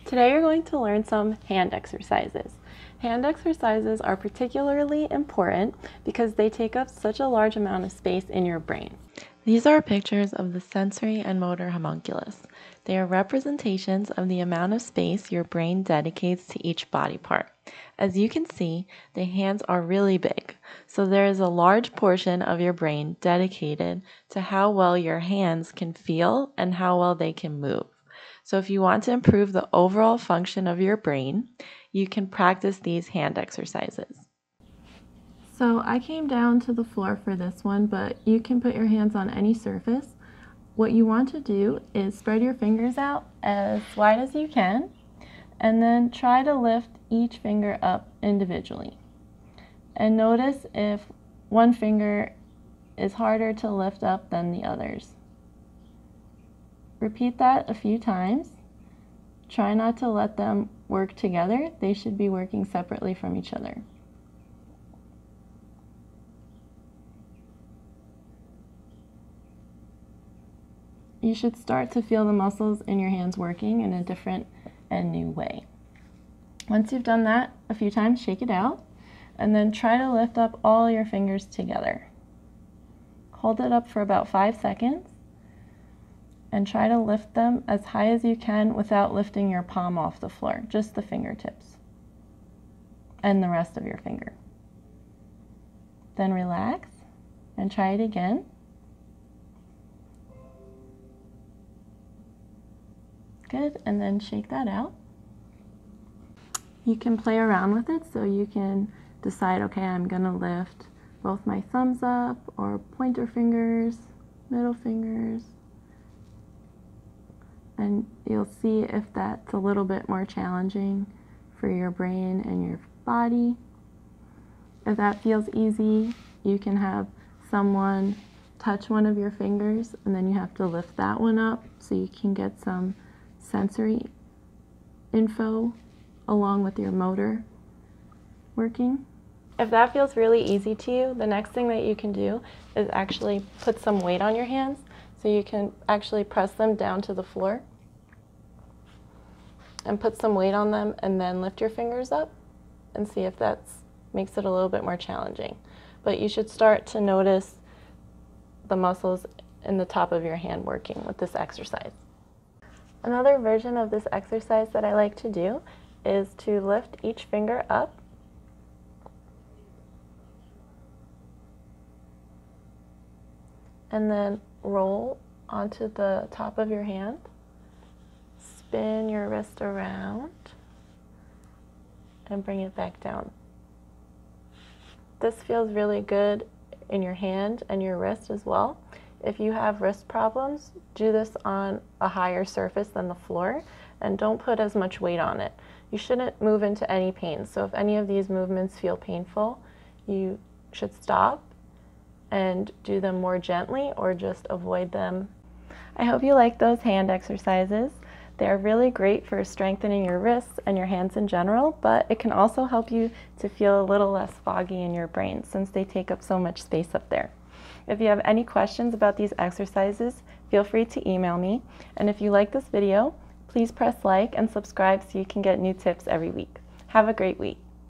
Today you're going to learn some hand exercises. Hand exercises are particularly important because they take up such a large amount of space in your brain. These are pictures of the sensory and motor homunculus. They are representations of the amount of space your brain dedicates to each body part. As you can see, the hands are really big, so there is a large portion of your brain dedicated to how well your hands can feel and how well they can move. So if you want to improve the overall function of your brain, you can practice these hand exercises. So I came down to the floor for this one, but you can put your hands on any surface. What you want to do is spread your fingers out as wide as you can, and then try to lift each finger up individually. And notice if one finger is harder to lift up than the others. Repeat that a few times. Try not to let them work together. They should be working separately from each other. You should start to feel the muscles in your hands working in a different and new way. Once you've done that a few times, shake it out, and then try to lift up all your fingers together. Hold it up for about 5 seconds, and try to lift them as high as you can without lifting your palm off the floor, just the fingertips and the rest of your finger. Then relax and try it again. Good, and then shake that out. You can play around with it, so you can decide, okay, I'm gonna lift both my thumbs up or pointer fingers, middle fingers, and you'll see if that's a little bit more challenging for your brain and your body. If that feels easy, you can have someone touch one of your fingers, and then you have to lift that one up so you can get some sensory info along with your motor working. If that feels really easy to you, the next thing that you can do is actually put some weight on your hands, so you can actually press them down to the floor and put some weight on them, and then lift your fingers up and see if that makes it a little bit more challenging. But you should start to notice the muscles in the top of your hand working with this exercise. Another version of this exercise that I like to do is to lift each finger up and then roll onto the top of your hand. Spin your wrist around and bring it back down. This feels really good in your hand and your wrist as well. If you have wrist problems, do this on a higher surface than the floor, and don't put as much weight on it. You shouldn't move into any pain, so if any of these movements feel painful, you should stop and do them more gently or just avoid them. I hope you like those hand exercises. They're really great for strengthening your wrists and your hands in general, but it can also help you to feel a little less foggy in your brain since they take up so much space up there. If you have any questions about these exercises, feel free to email me. And if you like this video, please press like and subscribe so you can get new tips every week. Have a great week.